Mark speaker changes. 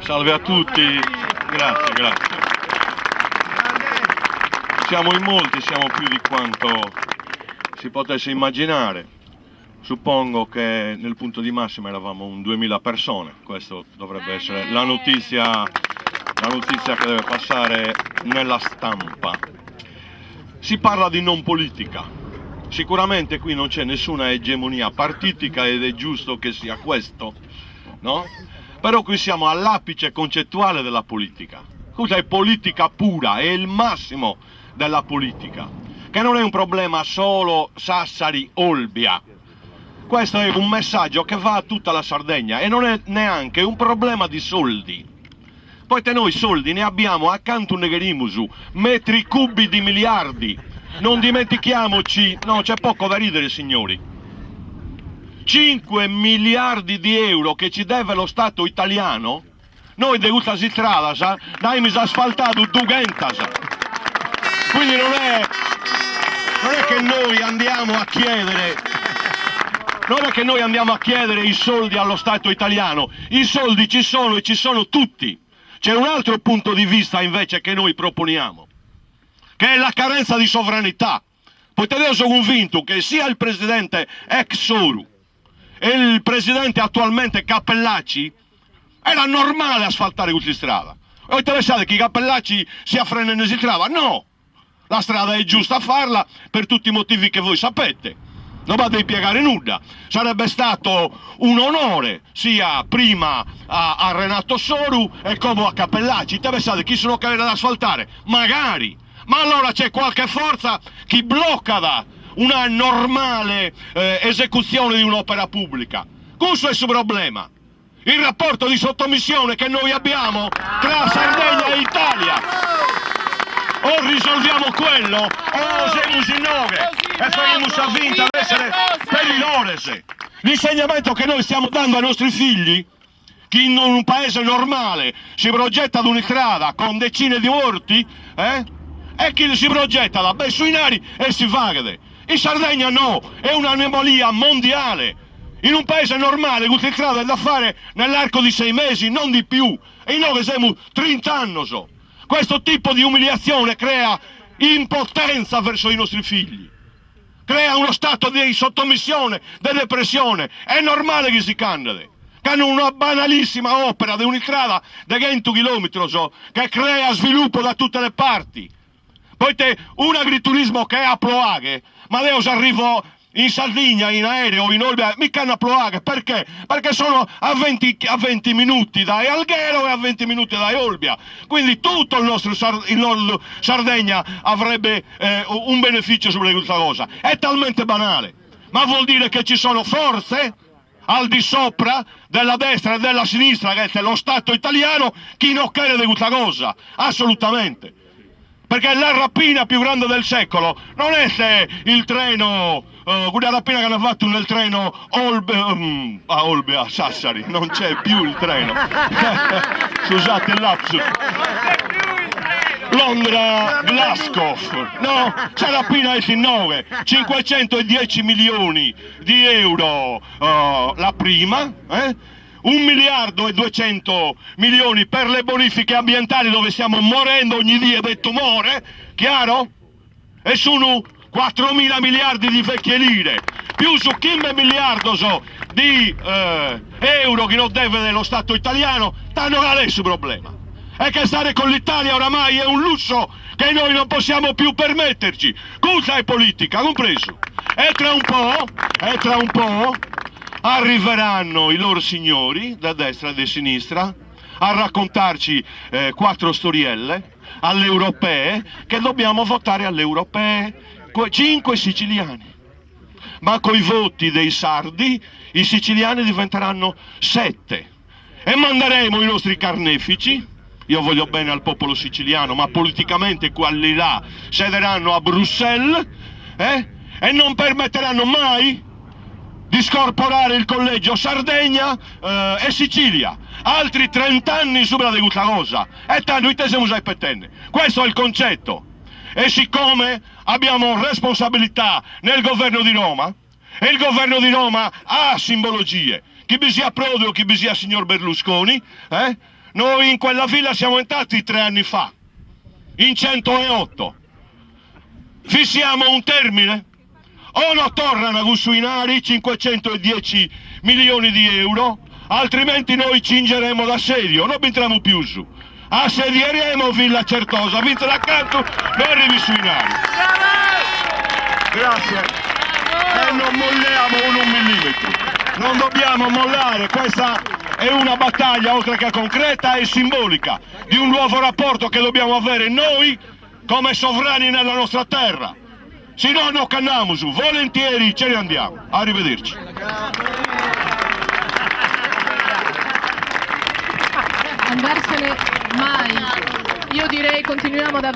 Speaker 1: Salve a tutti, grazie. Siamo in molti, siamo più di quanto si potesse immaginare. Suppongo che nel punto di massima eravamo un 2000 persone, questa dovrebbe essere la notizia che deve passare nella stampa. Si parla di non politica, sicuramente qui non c'è nessuna egemonia partitica ed è giusto che sia questo, no? Però qui siamo all'apice concettuale della politica. Questa è politica pura, è il massimo della politica, che non è un problema solo Sassari-Olbia. Questo è un messaggio che va a tutta la Sardegna e non è neanche un problema di soldi. Poiché noi soldi ne abbiamo accanto un negherimusu, metri cubi di miliardi. Non dimentichiamoci, no, c'è poco da ridere signori. 5 miliardi di euro che ci deve lo Stato italiano, noi de questa strada, dai mi asfaltato 200. Quindi non è che noi andiamo a chiedere i soldi allo Stato italiano, i soldi ci sono e ci sono tutti. C'è un altro punto di vista invece che noi proponiamo, che è la carenza di sovranità. Poiché io sono convinto che sia il presidente ex Soru e il presidente attualmente Cappellacci era normale asfaltare questa strada. Voi pensate che i Cappellacci si affrenano in strada? No! La strada è giusta a farla per tutti i motivi che voi sapete. Non vado a spiegare nulla. Sarebbe stato un onore sia prima a Renato Soru e come a Cappellacci. Te pensate chi sono che da asfaltare? Magari! Ma allora c'è qualche forza che blocca da una normale esecuzione di un'opera pubblica. Questo è il suo problema. Il rapporto di sottomissione che noi abbiamo tra Sardegna e Italia. O risolviamo quello, o siamo in nove e faremo a vinta ad essere per i Lores. L'insegnamento che noi stiamo dando ai nostri figli, che in un paese normale si progetta ad una strada con decine di orti, e chi si progetta da Bessuinari e si vagade. In Sardegna no, è un'anomalia mondiale. In un paese normale questa strada è da fare nell'arco di 6 mesi, non di più. E noi che siamo 30 anni so. Questo tipo di umiliazione crea impotenza verso i nostri figli. Crea uno stato di sottomissione, di depressione. È normale che si candide. Che hanno una banalissima opera di una strada di 100 km so, che crea sviluppo da tutte le parti. Poi un agriturismo che è a Ploaghe, ma io se arrivo in Sardegna, in aereo, in Olbia, mica a Ploaghe, perché? Perché sono a 20 minuti da Alghero e a 20 minuti da Olbia, quindi tutto il nostro Sardegna avrebbe un beneficio su questa cosa. È talmente banale, ma vuol dire che ci sono forze al di sopra della destra e della sinistra, che è lo Stato italiano, che non crede di questa cosa, assolutamente. Perché la rapina più grande del secolo non è se il treno, quella rapina che hanno fatto nel treno Olbia a Sassari, non c'è più il treno. Scusate il lapsus. Londra-Glasgow, no? C'è la rapina del 9, 510 milioni di euro la prima, 1 miliardo e 200 milioni per le bonifiche ambientali dove stiamo morendo ogni dia di tumore, chiaro? E sono 4.000 miliardi di vecchie lire, più su 15 miliardi di euro che non deve dello Stato italiano, tanto che adesso il problema è che stare con l'Italia oramai è un lusso che noi non possiamo più permetterci. Questa è politica, compreso? E tra un po' arriveranno i loro signori, da destra e da sinistra, a raccontarci 4 storielle alle europee, che dobbiamo votare alle europee 5 siciliani. Ma coi voti dei sardi i siciliani diventeranno 7. E manderemo i nostri carnefici, io voglio bene al popolo siciliano, ma politicamente quelli là sederanno a Bruxelles e non permetteranno mai di scorporare il collegio Sardegna e Sicilia. Altri 30 anni sopra di questa cosa. E tanto noi siamo già pettenne. Questo è il concetto. E siccome abbiamo responsabilità nel governo di Roma, e il governo di Roma ha simbologie, chi vi sia Prodi o chi vi sia signor Berlusconi, Noi in quella fila siamo entrati 3 anni fa, in 108. Fissiamo un termine? O non tornano a Gussuinari 510 milioni di euro, altrimenti noi cingeremo l'assedio, non entriamo più su. Assedieremo Villa Certosa, vince l'accanto, noi arrivi sui nari. Grazie. E non molliamo un millimetro. Non dobbiamo mollare, questa è una battaglia oltre che concreta e simbolica di un nuovo rapporto che dobbiamo avere noi come sovrani nella nostra terra. Se no non canniamo su, volentieri ce ne andiamo. Arrivederci.
Speaker 2: Andarsene mai. Io direi continuiamo ad